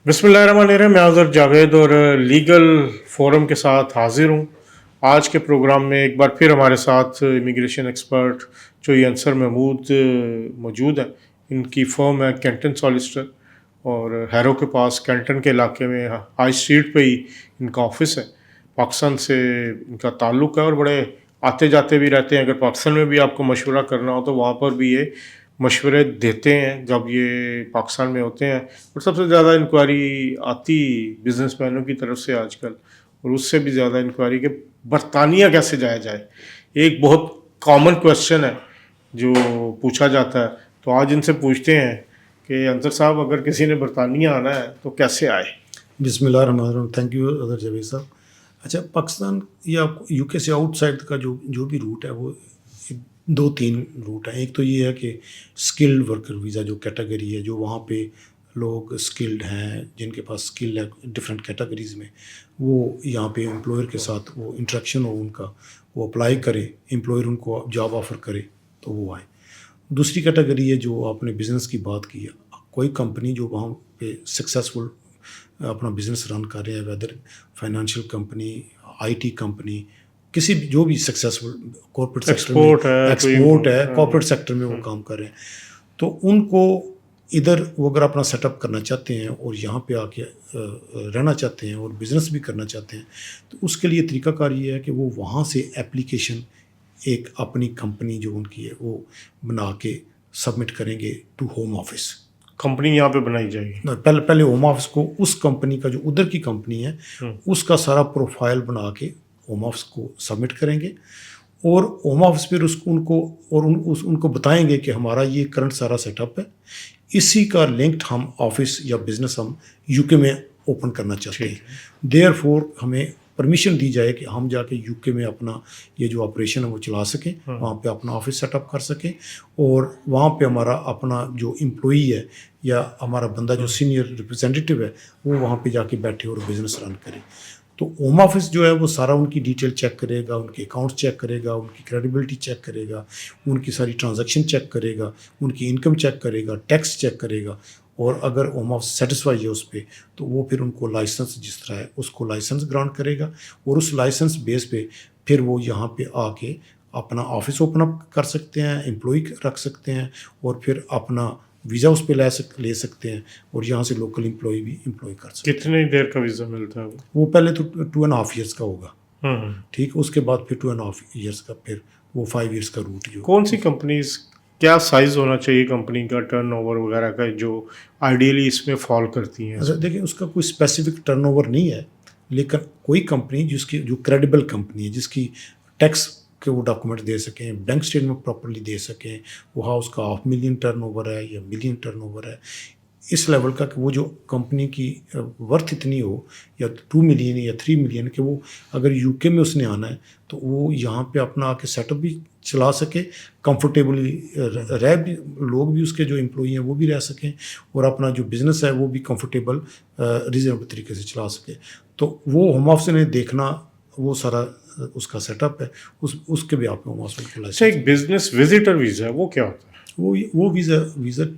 बिस्मिल्लाहिर्रहमानिर्रहीम। मैं अज़हर जावेद और लीगल फोरम के साथ हाजिर हूँ। आज के प्रोग्राम में एक बार फिर हमारे साथ इमिग्रेशन एक्सपर्ट चोई अंसर महमूद मौजूद हैं। इनकी फर्म है कैंटन सॉलिसिटर और हैरो के पास कैंटन के इलाके में हाई स्ट्रीट पे ही इनका ऑफिस है। पाकिस्तान से इनका ताल्लुक़ है और बड़े आते जाते भी रहते हैं। अगर पाकिस्तान में भी आपको मशवरा करना हो तो वहाँ पर भी ये मशवरे देते हैं जब ये पाकिस्तान में होते हैं। और सबसे ज़्यादा इंक्वायरी आती बिजनेसमैनों की तरफ से आजकल, और उससे भी ज़्यादा इंक्वायरी कि बरतानिया कैसे जाया जाए। एक बहुत कॉमन क्वेश्चन है जो पूछा जाता है, तो आज इनसे पूछते हैं कि अंसर साहब, अगर किसी ने बरतानिया आना है तो कैसे आए। बिस्मिल्लाहिर्रहमानिर्रहीम। थैंक यू अदर जावेद साहब। अच्छा, पाकिस्तान या यूके से आउटसाइड का जो भी रूट है वो दो तीन रूट हैं। एक तो ये है कि स्किल्ड वर्कर वीज़ा जो कैटेगरी है, जो वहाँ पे लोग स्किल्ड हैं, जिनके पास स्किल है डिफरेंट कैटेगरीज़ में, वो यहाँ पे एम्प्लॉयर के साथ वो इंटरेक्शन हो उनका, वो अप्लाई करे, एम्प्लॉयर उनको जॉब ऑफ़र करे तो वो आए। दूसरी कैटेगरी है जो आपने बिज़नेस की बात की है, कोई कंपनी जो वहाँ पे सक्सेसफुल अपना बिज़नेस रन कर रहे हैं, weather financial company, IT company, किसी भी जो भी सक्सेसफुल कॉर्पोरेट सेक्टर में एक्सपोर्ट है, कॉर्पोरेट सेक्टर में वो काम कर रहे हैं, तो उनको इधर वो अगर अपना सेटअप करना चाहते हैं और यहाँ पे आके रहना चाहते हैं और बिज़नेस भी करना चाहते हैं, तो उसके लिए तरीकाकार ये है कि वो वहाँ से एप्लीकेशन एक अपनी कंपनी जो उनकी है वो बना के सबमिट करेंगे टू होम ऑफिस। कंपनी यहाँ पे बनाई जाएगी। पहले होम ऑफिस को उस कंपनी का जो उधर की कंपनी है उसका सारा प्रोफाइल बना के होम ऑफिस को सबमिट करेंगे, और होम ऑफिस फिर उसको उनको बताएंगे कि हमारा ये करंट सारा सेटअप है, इसी का लिंक्ड हम ऑफिस या बिज़नेस हम यूके में ओपन करना चाहते हैं। देयरफॉर हमें परमिशन दी जाए कि हम जाके यूके में अपना ये जो ऑपरेशन है वो चला सकें, वहाँ पे अपना ऑफिस सेटअप कर सकें, और वहाँ पे हमारा अपना जो एम्प्लॉई है या हमारा बंदा जो सीनियर रिप्रेजेंटेटिव है वो वहाँ पे जाके बैठे और बिज़नेस रन करे। तो होम ऑफिस जो है वो सारा उनकी डिटेल चेक करेगा, उनके अकाउंट्स चेक करेगा, उनकी क्रेडिबिलिटी चेक करेगा, उनकी सारी ट्रांजैक्शन चेक करेगा, उनकी इनकम चेक करेगा, टैक्स चेक करेगा, और अगर होम ऑफिस सेटिस्फाई है उस पर तो वो फिर उनको लाइसेंस जिस तरह है उसको लाइसेंस ग्रांट करेगा, और उस लाइसेंस बेस पे फिर वो यहाँ पे आके अपना ऑफिस ओपन अप कर सकते हैं, एम्प्लॉय रख सकते हैं, और फिर अपना वीज़ा उस पर ले सकते हैं, और यहाँ से लोकल एम्प्लॉय भी एम्प्लॉय कर सकते हैं। कितनी देर का वीज़ा मिलता है वो पहले तो 2.5 ईयर्स का होगा, ठीक, उसके बाद फिर 2.5 ईयर्स का, फिर वो 5 ईयर्स का रूट ही होगा। कौन सी कंपनीज, क्या साइज़ होना चाहिए कंपनी का, टर्नओवर वगैरह का, जो आइडियली इसमें फॉल करती हैं? अच्छा, देखिए उसका कोई स्पेसिफिक टर्नओवर नहीं है, लेकिन कोई कंपनी जिसकी जो क्रेडिबल कंपनी है, जिसकी टैक्स के वो डॉक्यूमेंट दे सकें, बैंक स्टेटमेंट प्रॉपर्ली दे सकें, वहाँ उसका 500,000 टर्नओवर है या मिलियन टर्नओवर है, इस लेवल का कि वो जो कंपनी की वर्थ इतनी हो, या 2 मिलियन या 3 मिलियन, कि वो अगर यूके में उसने आना है तो वो यहाँ पे अपना आके सेटअप भी चला सके, कंफर्टेबली रह भी, लोग भी उसके जो एम्प्लॉई हैं वो भी रह सकें, और अपना जो बिज़नेस है वो भी कंफर्टेबल रीजनेबल तरीके से चला सके। तो वो होम ऑफिस ने देखना, वो सारा उसका सेटअप है, उसके भी आप होम ऑफिस को लाइसेंस। एक बिजनेस विजिटर वीज़ा वो क्या होता है? वो विजिटर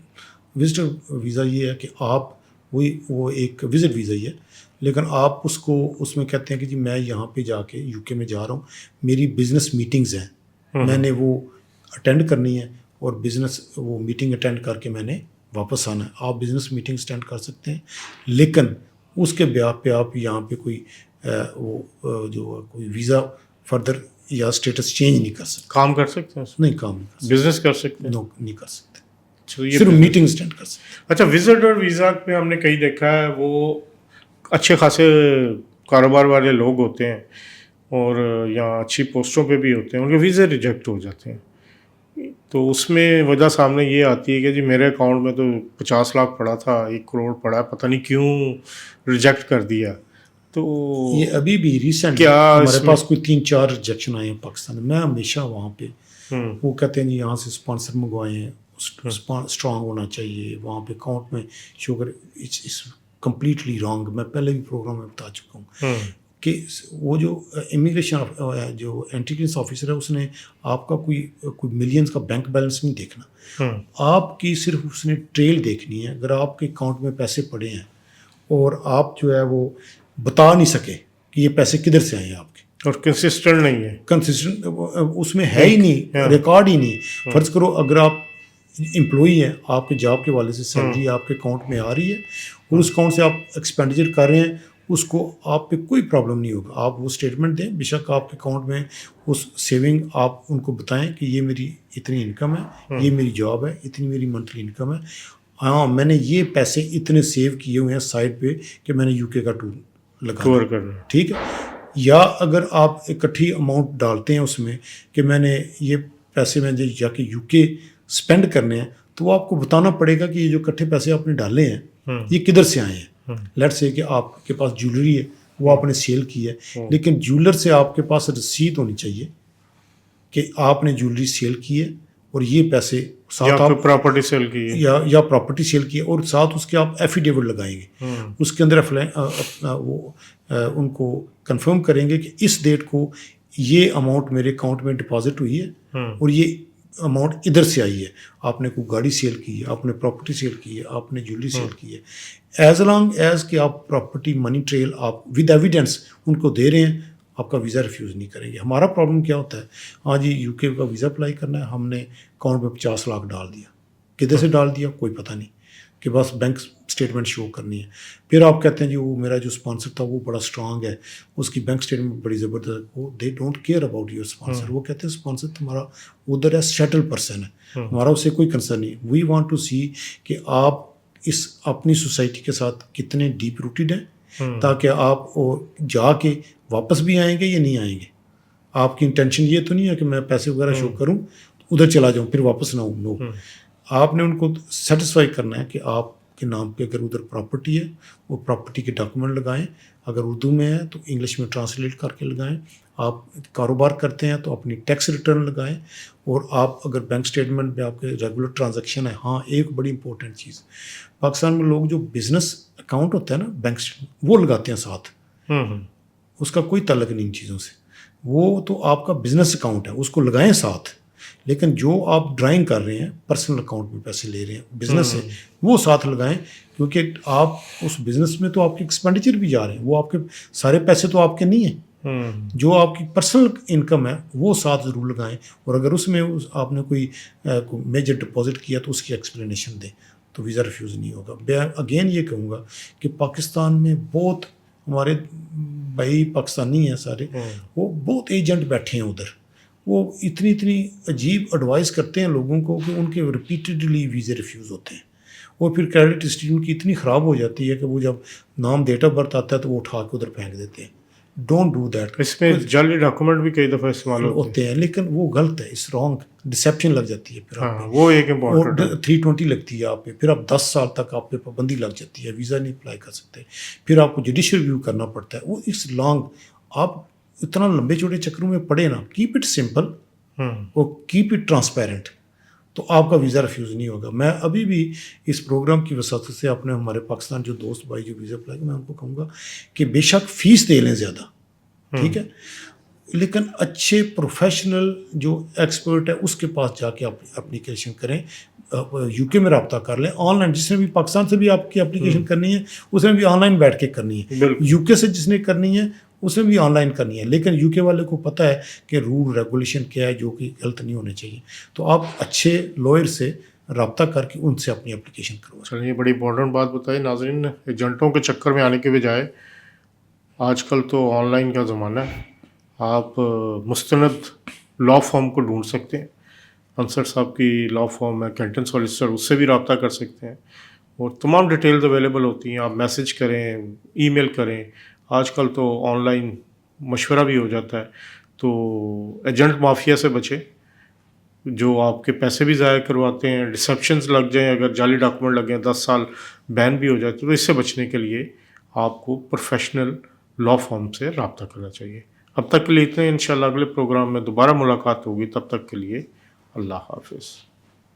वीज़ा ये है कि आप वो एक विज़िट वीज़ा ही है, लेकिन आप उसको उसमें कहते हैं कि जी मैं यहाँ पे जाके यूके में जा रहा हूँ, मेरी बिज़नेस मीटिंग्स हैं, मैंने वो अटेंड करनी है, और बिज़नेस वो मीटिंग अटेंड करके मैंने वापस आना है। आप बिज़नेस मीटिंग्स अटेंड कर सकते हैं, लेकिन उसके ब्याह पे आप यहाँ पे कोई कोई वीज़ा फर्दर या स्टेटस चेंज नहीं कर सकते। काम कर सकते हैं? नहीं, काम नहीं कर सकते। बिजनेस कर सकते हैं? नो, नहीं कर सकते, ये सिर्फ मीटिंग अटेंड कर सकते। अच्छा, विजिटर वीज़ा में हमने कई देखा है वो अच्छे खासे कारोबार वाले लोग होते हैं और यहाँ अच्छी पोस्टों पे भी होते हैं, उनके वीज़े रिजेक्ट हो जाते हैं। तो उसमें वजह सामने ये आती है कि जी मेरे अकाउंट में तो 50 लाख पड़ा था, 1 करोड़ पड़ा, पता नहीं क्यों रिजेक्ट कर दिया। तो ये अभी भी रिसेंट क्या हमारे पास कोई 3-4 रिजेक्शन आए हैं पाकिस्तान में। मैं हमेशा वहाँ पे वो कहते हैं जी यहाँ से स्पॉन्सर मंगवाए हैं, स्ट्रांग होना चाहिए, वहाँ पे अकाउंट में शो करे। It's completely wrong. मैं पहले भी प्रोग्राम में बता चुका हूँ कि वो जो इमिग्रेशन जो एंट्री क्लियरेंस ऑफिसर है उसने आपका कोई मिलियंस का बैंक बैलेंस नहीं देखना, आपकी सिर्फ उसने ट्रेल देखनी है। अगर आपके अकाउंट में पैसे पड़े हैं اور آپ جو ہے وہ بتا نہیں سکے کہ یہ پیسے کدھر سے آئے ہیں آپ کے، اور کنسسٹنٹ نہیں ہے، کنسسٹنٹ اس میں ہے ہی نہیں، ریکارڈ ہی نہیں. فرض کرو اگر آپ امپلائی ہیں، آپ کے جاب کے والے سے سیلری آپ کے اکاؤنٹ میں آ رہی ہے اور اس اکاؤنٹ سے آپ ایکسپینڈیچر کر رہے ہیں، اس کو آپ پہ کوئی پرابلم نہیں ہوگا. آپ وہ اسٹیٹمنٹ دیں، بے شک آپ کے اکاؤنٹ میں اس سیونگ آپ ان کو بتائیں کہ یہ میری اتنی انکم ہے، یہ میری جاب ہے، اتنی میری منتھلی انکم ہے، ہاں میں نے یہ پیسے اتنے سیو کیے ہوئے ہیں سائڈ پہ کہ میں نے یو کے کا ٹور لگا کور کرنا. ٹھیک ہے. یا اگر آپ اکٹھی اماؤنٹ ڈالتے ہیں اس میں کہ میں نے یہ پیسے میں جا کے یو کے اسپینڈ کرنے ہیں، تو وہ آپ کو بتانا پڑے گا کہ یہ جو اکٹھے پیسے آپ نے ڈالے ہیں یہ کدھر سے آئے ہیں. لیٹ سے کہ آپ کے پاس جیولری ہے، وہ آپ نے سیل کی ہے، لیکن جیولر سے آپ کے پاس رسید ہونی چاہیے کہ آپ نے جیولری سیل کی ہے اور یہ پیسے ساتھ آپ پراپرٹی سیل کی ہے یا پراپرٹی سیل کی ہے، اور ساتھ اس کے آپ ایفیڈیوٹ لگائیں گے. اس کے اندر وہ ان کو کنفرم کریں گے کہ اس ڈیٹ کو یہ اماؤنٹ میرے اکاؤنٹ میں ڈپازٹ ہوئی ہے اور یہ اماؤنٹ ادھر سے آئی ہے. آپ نے کوئی گاڑی سیل کی ہے، آپ نے پراپرٹی سیل کی ہے، آپ نے جیولری سیل کی ہے. ایز لانگ ایز کہ آپ پراپرٹی منی ٹریل آپ ود ایویڈینس ان کو دے رہے ہیں، آپ کا ویزا ریفیوز نہیں کریں گے. ہمارا پرابلم کیا ہوتا ہے، ہاں جی یو کے کا ویزا اپلائی کرنا ہے، ہم نے اکاؤنٹ میں 50 لاکھ ڈال دیا، کدھر سے ڈال دیا کوئی پتہ نہیں، کہ بس بینک اسٹیٹمنٹ شو کرنی ہے. پھر آپ کہتے ہیں جی وہ میرا جو اسپانسر تھا وہ بڑا اسٹرانگ ہے، اس کی بینک اسٹیٹمنٹ بڑی زبردست، وہ they don't care about your sponsor. وہ کہتے ہیں اسپانسر تمہارا ادھر ہے، سیٹل پرسن ہے، ہمارا اس سے کوئی کنسرن نہیں. وی وانٹ ٹو سی کہ آپ اس اپنی سوسائٹی کے ساتھ کتنے ڈیپ روٹیڈ ہیں، تاکہ آپ جا کے واپس بھی آئیں گے یا نہیں آئیں گے. آپ کی انٹینشن یہ تو نہیں ہے کہ میں پیسے وغیرہ شو کروں ادھر چلا جاؤں پھر واپس نہ ہوں. نو، آپ نے ان کو سیٹسفائی کرنا ہے کہ آپ کے نام پہ اگر ادھر پراپرٹی ہے وہ پراپرٹی کے ڈاکومنٹ لگائیں، اگر اردو میں ہے تو انگلش میں ٹرانسلیٹ کر کے لگائیں. آپ کاروبار کرتے ہیں تو اپنی ٹیکس ریٹرن لگائیں. اور آپ اگر بینک اسٹیٹمنٹ میں آپ کے ریگولر ٹرانزیکشن ہے، ہاں ایک بڑی امپورٹنٹ چیز، پاکستان میں لوگ جو بزنس اکاؤنٹ ہوتا ہے نا بینک اسٹیٹمنٹ وہ لگاتے ہیں ساتھ، اس کا کوئی تعلق نہیں ان چیزوں سے. وہ تو آپ کا بزنس اکاؤنٹ ہے، اس کو لگائیں ساتھ. لیکن جو آپ ڈرائنگ کر رہے ہیں پرسنل اکاؤنٹ میں پیسے لے رہے ہیں بزنس سے، وہ ساتھ لگائیں، کیونکہ آپ اس بزنس میں تو آپ کے ایکسپینڈیچر بھی جا رہے ہیں، وہ آپ کے سارے پیسے تو آپ کے نہیں ہیں. جو آپ کی پرسنل انکم ہے وہ ساتھ ضرور لگائیں. اور اگر اس میں آپ نے کوئی میجر ڈپازٹ کیا تو اس کی ایکسپلینیشن دیں، تو ویزا ریفیوز نہیں ہوگا. اگین یہ کہوں گا کہ پاکستان میں بہت ہمارے بھائی پاکستانی ہیں سارے، وہ بہت ایجنٹ بیٹھے ہیں ادھر، وہ اتنی عجیب ایڈوائز کرتے ہیں لوگوں کو کہ ان کے ریپیٹڈلی ویزے ریفیوز ہوتے ہیں. اور پھر کریڈٹ ہسٹری ان کی اتنی خراب ہو جاتی ہے کہ وہ جب نام ڈیٹ آف برتھ آتا ہے تو وہ اٹھا کے ادھر پھینک دیتے ہیں. Don't do that. اس میں جعلی ڈاکومنٹ بھی کئی دفعہ استعمال ہوتے ہیں، لیکن وہ غلط ہے، اس رانگ، ڈسیپشن لگ جاتی ہے پھر آپ پہ. وہ ایک امپورٹنٹ ہے. 320 لگتی ہے آپ پہ، پھر آپ 10 سال تک آپ پہ پابندی لگ جاتی ہے، ویزا نہیں اپلائی کر سکتے. پھر آپ کو جوڈیشل ریویو کرنا پڑتا ہے. وہ اس لانگ، آپ اتنا لمبے چوڑے چکروں میں پڑے نا. کیپ اٹ سمپل اور کیپ اٹ ٹرانسپیرنٹ، تو آپ کا ویزا ریفیوز نہیں ہوگا. میں ابھی بھی اس پروگرام کی وساطت سے اپنے ہمارے پاکستان جو دوست بھائی جو ویزا اپلائی، میں ان کو کہوں گا کہ بے شک فیس دے لیں زیادہ، ٹھیک ہے، لیکن اچھے پروفیشنل جو ایکسپرٹ ہے اس کے پاس جا کے اپلیکیشن کریں. یو کے میں رابطہ کر لیں آن لائن. جس نے بھی پاکستان سے بھی آپ کی اپلیکیشن کرنی ہے اس نے بھی آن لائن بیٹھ کے کرنی ہے. یو کے سے جس نے کرنی ہے اس نے بھی آن لائن کرنی ہے. لیکن یو کے والے کو پتہ ہے کہ رول ریگولیشن کیا ہے جو کہ غلط نہیں ہونے چاہیے. تو آپ اچھے لوئر سے رابطہ کر کے ان سے اپنی اپلیکیشن کرو. چلیے، بڑی امپورٹنٹ بات بتائی. ناظرین، ایجنٹوں کے چکر میں آنے کے بجائے آج کل تو آن لائن کا زمانہ ہے. آپ مستند لا فارم کو ڈھونڈ سکتے ہیں. انصر صاحب کی لا فارم ہے کینٹن سولیسٹر، اس سے بھی رابطہ کر سکتے ہیں اور تمام ڈیٹیلز اویلیبل ہوتی ہیں. آپ میسج کریں، ای میل کریں. آج کل تو آن لائن مشورہ بھی ہو جاتا ہے. تو ایجنٹ مافیا سے بچیں جو آپ کے پیسے بھی ضائع کرواتے ہیں. ڈسیپشنز لگ جائیں، اگر جعلی ڈاکومنٹ لگ جائیں، 10 سال بین بھی ہو جاتے، تو اس سے بچنے کے لیے آپ کو پروفیشنل لا فارم سے رابطہ کرنا چاہیے. اب تک کے لیے اتنے. انشاءاللہ اگلے پروگرام میں دوبارہ ملاقات ہوگی. تب تک کے لیے اللہ حافظ.